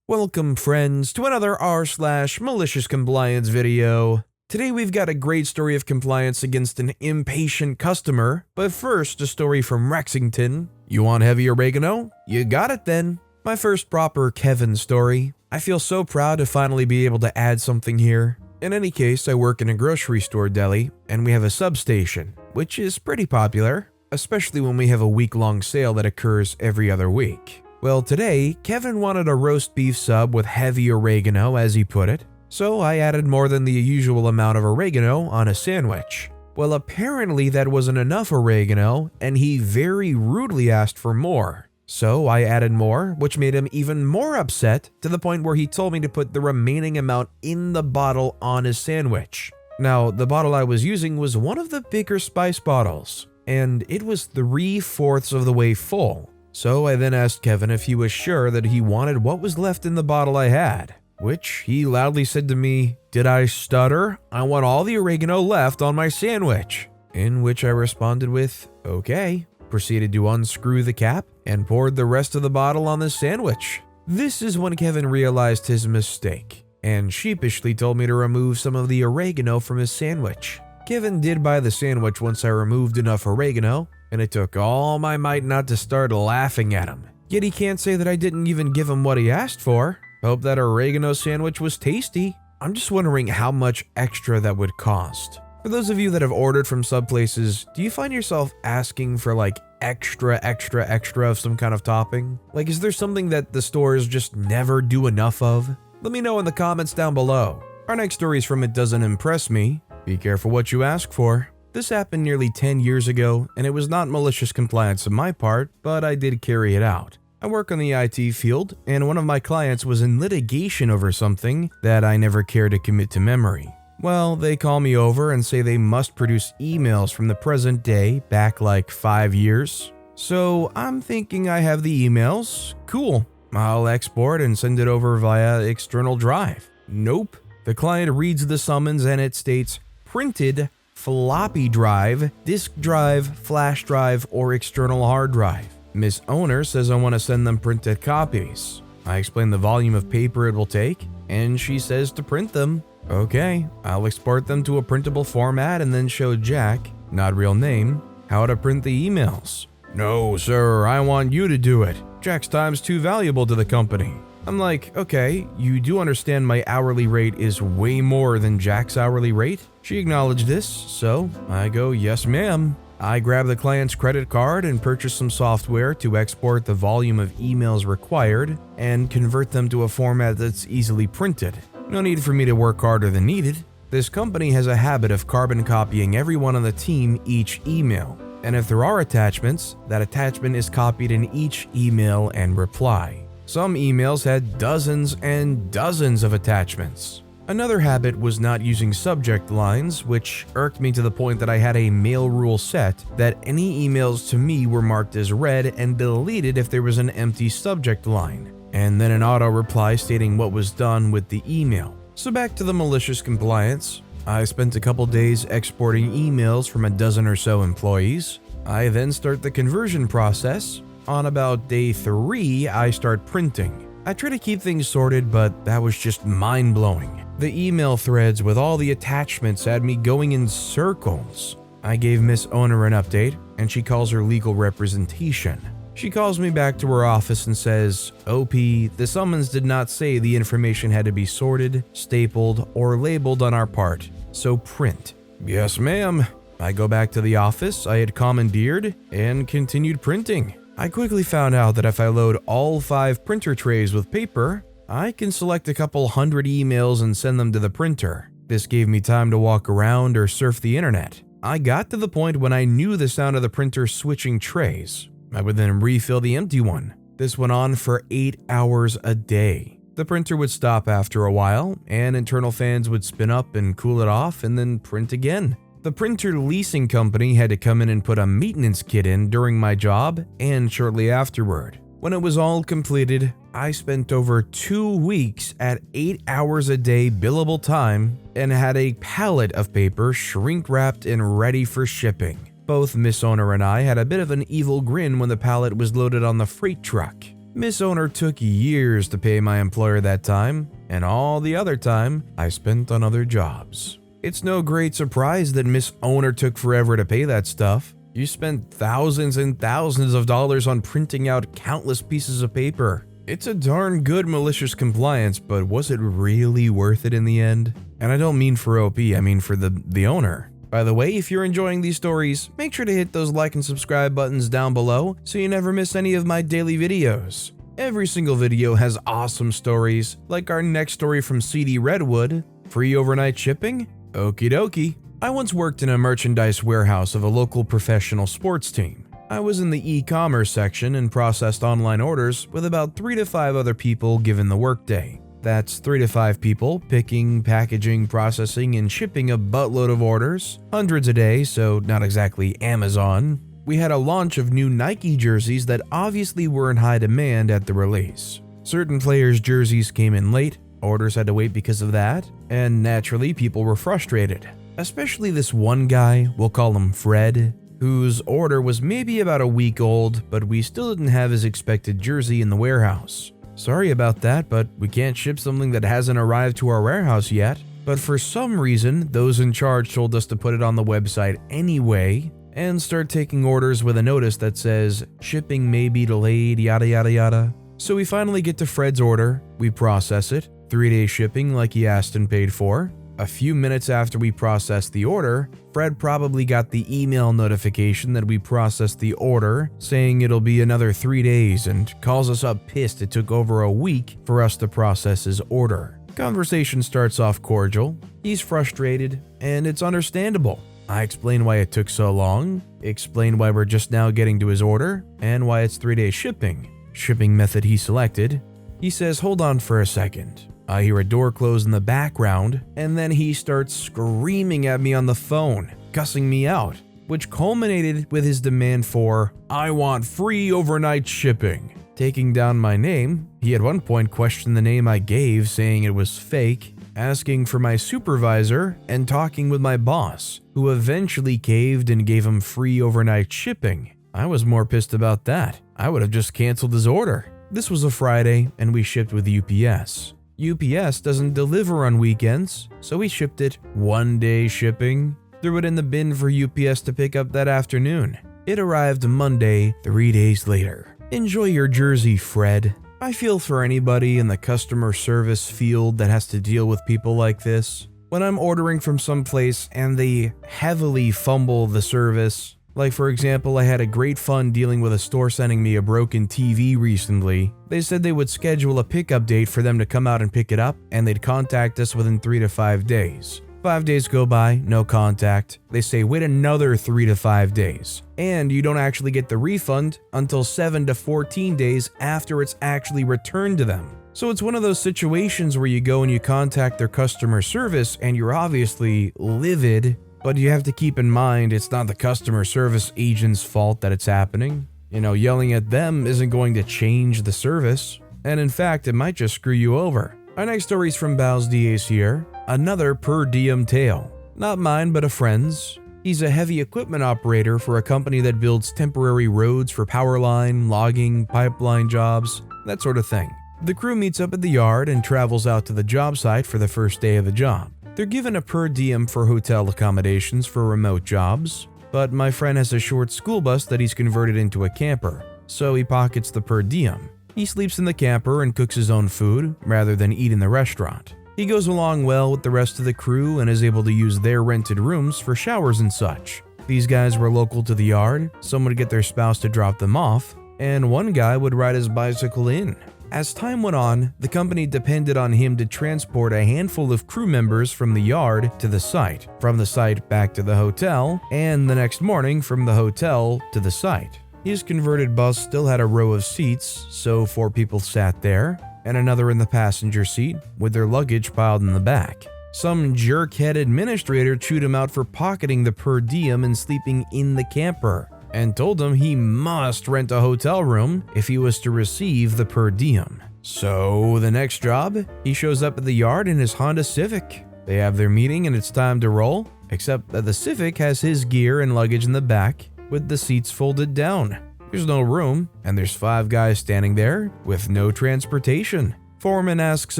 Welcome friends to another r/MaliciousCompliance video. Today we've got a great story of compliance against an impatient customer, but first a story from Rexington. You want heavy oregano? You got it then. My first proper Kevin story. I feel so proud to finally be able to add something here. In any case, I work in a grocery store deli, and we have a substation, which is pretty popular, especially when we have a week-long sale that occurs every other week. Well, today, Kevin wanted a roast beef sub with heavy oregano, as he put it, so I added more than the usual amount of oregano on a sandwich. Well, apparently that wasn't enough oregano, and he very rudely asked for more. So I added more, which made him even more upset, to the point where he told me to put the remaining amount in the bottle on his sandwich. Now, the bottle I was using was one of the bigger spice bottles, and it was 3/4 of the way full. So I then asked Kevin if he was sure that he wanted what was left in the bottle I had, which he loudly said to me, "Did I stutter? I want all the oregano left on my sandwich." In which I responded with, "Okay," proceeded to unscrew the cap and poured the rest of the bottle on the sandwich. This is when Kevin realized his mistake and sheepishly told me to remove some of the oregano from his sandwich. Kevin did buy the sandwich once I removed enough oregano, and it took all my might not to start laughing at him. Yet he can't say that I didn't even give him what he asked for. Hope that oregano sandwich was tasty. I'm just wondering how much extra that would cost. For those of you that have ordered from sub places, do you find yourself asking for like extra of some kind of topping? Like, is there something that the stores just never do enough of? Let me know in the comments down below. Our next story is from It Doesn't Impress Me. Be careful what you ask for. This happened nearly 10 years ago, and it was not malicious compliance on my part, but I did carry it out. I work on the IT field, and one of my clients was in litigation over something that I never cared to commit to memory. Well, they call me over and say they must produce emails from the present day back like 5 years. So I'm thinking I have the emails. Cool. I'll export and send it over via external drive. Nope. The client reads the summons and it states printed floppy drive, disk drive, flash drive, or external hard drive. Miss Owner says I want to send them printed copies. I explain the volume of paper it will take, and she says to print them. Okay, I'll export them to a printable format and then show Jack, not real name, how to print the emails. No, sir, I want you to do it. Jack's time's too valuable to the company. I'm like, okay, you do understand my hourly rate is way more than Jack's hourly rate? She acknowledged this, so I go, yes ma'am. I grab the client's credit card and purchase some software to export the volume of emails required and convert them to a format that's easily printed. No need for me to work harder than needed. This company has a habit of carbon copying everyone on the team each email, and if there are attachments, that attachment is copied in each email and reply. Some emails had dozens and dozens of attachments. Another habit was not using subject lines, which irked me to the point that I had a mail rule set that any emails to me were marked as read and deleted if there was an empty subject line, and then an auto reply stating what was done with the email. So back to the malicious compliance. I spent a couple days exporting emails from a dozen or so employees. I then start the conversion process. On about day 3, I start printing. I try to keep things sorted, but that was just mind-blowing. The email threads with all the attachments had me going in circles. I gave Miss Owner an update, and she calls her legal representation. She calls me back to her office and says, "OP, the summons did not say the information had to be sorted, stapled, or labeled on our part, so print." Yes, ma'am. I go back to the office I had commandeered and continued printing. I quickly found out that if I load all 5 printer trays with paper, I can select a couple hundred emails and send them to the printer. This gave me time to walk around or surf the internet. I got to the point when I knew the sound of the printer switching trays. I would then refill the empty one. This went on for 8 hours a day. The printer would stop after a while, and internal fans would spin up and cool it off and then print again. The printer leasing company had to come in and put a maintenance kit in during my job and shortly afterward. When it was all completed, I spent over 2 weeks at 8 hours a day billable time and had a pallet of paper shrink wrapped and ready for shipping. Both Miss Owner and I had a bit of an evil grin when the pallet was loaded on the freight truck. Miss Owner took years to pay my employer that time, and all the other time I spent on other jobs. It's no great surprise that Miss Owner took forever to pay that stuff. You spent thousands and thousands of dollars on printing out countless pieces of paper. It's a darn good malicious compliance, but was it really worth it in the end? And I don't mean for OP, I mean for the owner. By the way, if you're enjoying these stories, make sure to hit those like and subscribe buttons down below so you never miss any of my daily videos. Every single video has awesome stories, like our next story from CD Redwood, free overnight shipping? Okie dokie. I once worked in a merchandise warehouse of a local professional sports team. I was in the e-commerce section and processed online orders with about 3 to 5 other people given the workday. That's 3 to 5 people picking, packaging, processing, and shipping a buttload of orders, hundreds a day, so not exactly Amazon. We had a launch of new Nike jerseys that obviously were in high demand at the release. Certain players' jerseys came in late, orders had to wait because of that, and naturally people were frustrated. Especially this one guy, we'll call him Fred, whose order was maybe about a week old, but we still didn't have his expected jersey in the warehouse. Sorry about that, but we can't ship something that hasn't arrived to our warehouse yet. But for some reason, those in charge told us to put it on the website anyway and start taking orders with a notice that says, shipping may be delayed, yada yada yada. So we finally get to Fred's order, we process it, 3-day shipping like he asked and paid for. A few minutes after we processed the order, Fred probably got the email notification that we processed the order, saying it'll be another 3 days, and calls us up pissed it took over a week for us to process his order. Conversation starts off cordial, he's frustrated, and it's understandable. I explain why it took so long, explain why we're just now getting to his order, and why it's 3-day shipping method he selected. He says, hold on for a second. I hear a door close in the background, and then he starts screaming at me on the phone, cussing me out, which culminated with his demand for, I want free overnight shipping. Taking down my name, he at one point questioned the name I gave, saying it was fake, asking for my supervisor, and talking with my boss, who eventually caved and gave him free overnight shipping. I was more pissed about that. I would have just canceled his order. This was a Friday, and we shipped with UPS. UPS doesn't deliver on weekends, so we shipped it 1-day shipping, threw it in the bin for UPS to pick up that afternoon. It arrived Monday, 3 days later. Enjoy your jersey, Fred. I feel for anybody in the customer service field that has to deal with people like this. When I'm ordering from someplace and they heavily fumble the service, like for example, I had a great fun dealing with a store sending me a broken TV recently. They said they would schedule a pickup date for them to come out and pick it up, and they'd contact us within 3 to 5 days. 5 days go by, no contact. They say wait another 3 to 5 days. And you don't actually get the refund until 7 to 14 days after it's actually returned to them. So it's one of those situations where you go and you contact their customer service and you're obviously livid, but you have to keep in mind it's not the customer service agent's fault that it's happening. Yelling at them isn't going to change the service. And in fact, it might just screw you over. Our next story is from Bow's DAs here. Another Per-Diem Tale. Not mine, but a friend's. He's a heavy equipment operator for a company that builds temporary roads for power line, logging, pipeline jobs, that sort of thing. The crew meets up at the yard and travels out to the job site for the first day of the job. They're given a per diem for hotel accommodations for remote jobs, but my friend has a short school bus that he's converted into a camper, so he pockets the per diem. He sleeps in the camper and cooks his own food rather than eat in the restaurant. He goes along well with the rest of the crew and is able to use their rented rooms for showers and such. These guys were local to the yard, some would get their spouse to drop them off, and one guy would ride his bicycle in. As time went on, the company depended on him to transport a handful of crew members from the yard to the site, from the site back to the hotel, and the next morning from the hotel to the site. His converted bus still had a row of seats, so 4 people sat there, and another in the passenger seat, with their luggage piled in the back. Some jerkhead administrator chewed him out for pocketing the per diem and sleeping in the camper, and told him he must rent a hotel room if he was to receive the per diem. So the next job, he shows up at the yard in his Honda Civic. They have their meeting and it's time to roll, except that the Civic has his gear and luggage in the back with the seats folded down. There's no room, and there's 5 guys standing there with no transportation. Foreman asks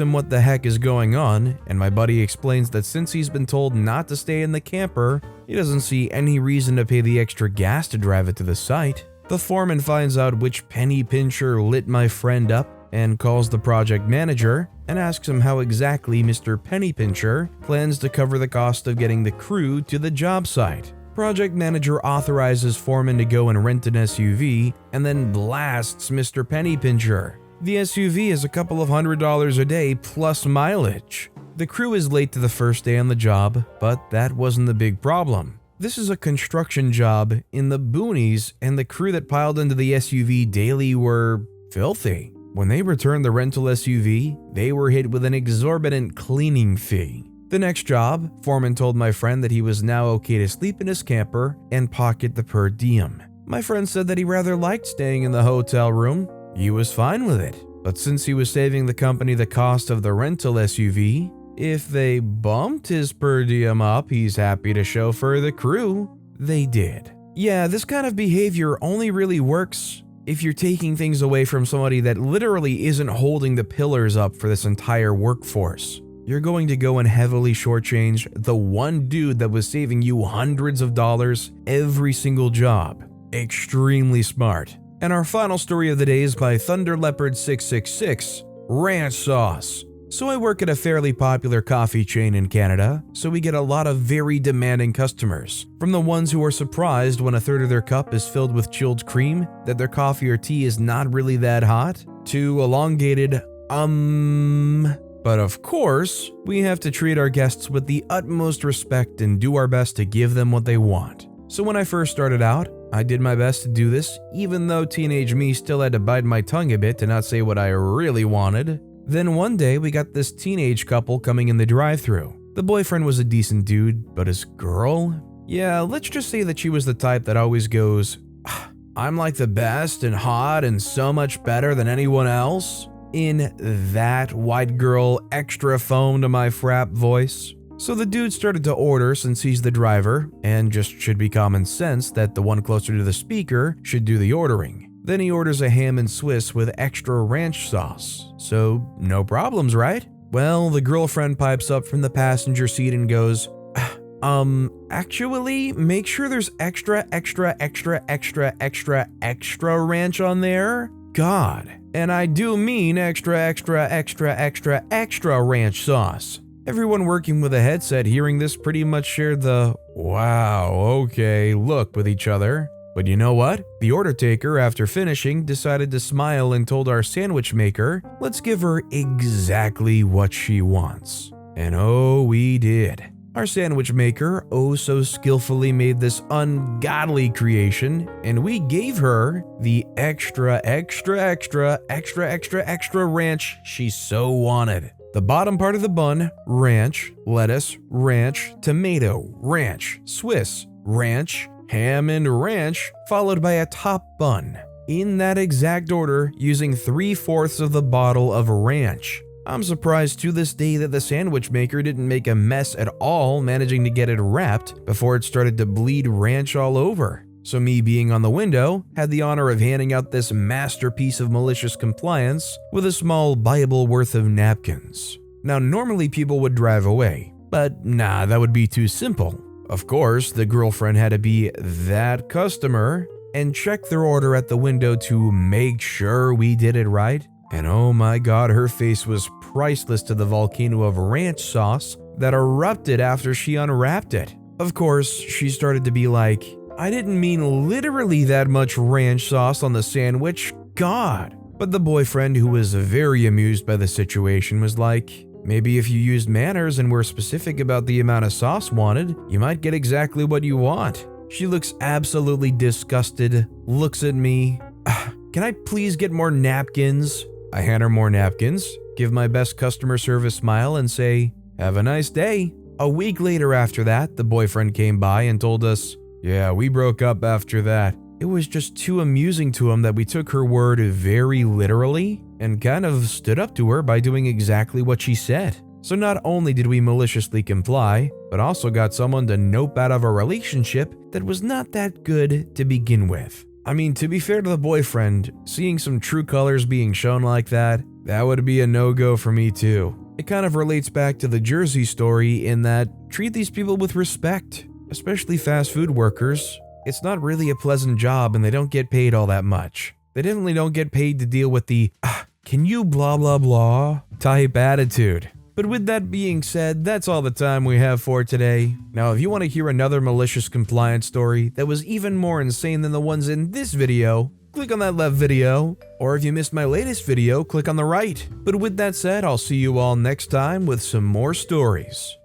him what the heck is going on, and my buddy explains that since he's been told not to stay in the camper, he doesn't see any reason to pay the extra gas to drive it to the site. The foreman finds out which penny pincher lit my friend up and calls the project manager and asks him how exactly Mr. Penny Pincher plans to cover the cost of getting the crew to the job site. Project manager authorizes foreman to go and rent an SUV and then blasts Mr. Penny Pincher. The SUV is a couple of $100 a day plus mileage. The crew is late to the first day on the job, but that wasn't the big problem. This is a construction job in the boonies, and the crew that piled into the SUV daily were filthy. When they returned the rental SUV, they were hit with an exorbitant cleaning fee. The next job, foreman told my friend that he was now okay to sleep in his camper and pocket the per diem. My friend said that he rather liked staying in the hotel room. He was fine with it, but since he was saving the company the cost of the rental SUV, if they bumped his per diem up, he's happy to chauffeur the crew. They did. Yeah, this kind of behavior only really works if you're taking things away from somebody that literally isn't holding the pillars up for this entire workforce. You're going to go and heavily shortchange the one dude that was saving you hundreds of dollars every single job. Extremely smart. And our final story of the day is by Thunder Leopard 666, Ranch Sauce. So I work at a fairly popular coffee chain in Canada, so we get a lot of very demanding customers. From the ones who are surprised when a third of their cup is filled with chilled cream, that their coffee or tea is not really that hot, to elongated, But of course, we have to treat our guests with the utmost respect and do our best to give them what they want. So when I first started out, I did my best to do this, even though teenage me still had to bite my tongue a bit to not say what I really wanted. Then one day we got this teenage couple coming in the drive-thru. The boyfriend was a decent dude, but his girl? Yeah, let's just say that she was the type that always goes, "I'm like the best and hot and so much better than anyone else," in that white girl extra foam to my frap voice. So the dude started to order since he's the driver, and just should be common sense that the one closer to the speaker should do the ordering. Then he orders a ham and Swiss with extra ranch sauce. So no problems, right? Well, the girlfriend pipes up from the passenger seat and goes, actually, make sure there's extra ranch on there. God. And I do mean extra ranch sauce. Everyone working with a headset hearing this pretty much shared the, "Wow, okay," look with each other. But you know what? The order taker, after finishing, decided to smile and told our sandwich maker, let's give her exactly what she wants. And oh, we did. Our sandwich maker oh so skillfully made this ungodly creation, and we gave her the extra ranch she so wanted. The bottom part of the bun, ranch, lettuce, ranch, tomato, ranch, Swiss, ranch, ham and ranch, followed by a top bun. In that exact order, using 3/4 of the bottle of ranch. I'm surprised to this day that the sandwich maker didn't make a mess at all, managing to get it wrapped before it started to bleed ranch all over. So me being on the window, had the honor of handing out this masterpiece of malicious compliance with a small Bible worth of napkins. Now normally people would drive away, but nah, that would be too simple. Of course, the girlfriend had to be that customer and check their order at the window to make sure we did it right. And oh my god, her face was priceless to the volcano of ranch sauce that erupted after she unwrapped it. Of course, she started to be like, "I didn't mean literally that much ranch sauce on the sandwich, God." But the boyfriend, who was very amused by the situation, was like, "Maybe if you used manners and were specific about the amount of sauce wanted, you might get exactly what you want." She looks absolutely disgusted, looks at me, "Can I please get more napkins?" I hand her more napkins, give my best customer service smile, and say, "Have a nice day." A week later after that, the boyfriend came by and told us, "Yeah, we broke up after that." It was just too amusing to him that we took her word very literally and kind of stood up to her by doing exactly what she said. So not only did we maliciously comply, but also got someone to nope out of a relationship that was not that good to begin with. I mean, to be fair to the boyfriend, seeing some true colors being shown like that would be a no-go for me too. It kind of relates back to the Jersey story in that treat these people with respect, especially fast food workers. It's not really a pleasant job and they don't get paid all that much. They definitely don't get paid to deal with the, can you blah blah blah type attitude. But with that being said, that's all the time we have for today. Now, if you want to hear another malicious compliance story that was even more insane than the ones in this video, click on that left video. Or if you missed my latest video, click on the right. But with that said, I'll see you all next time with some more stories.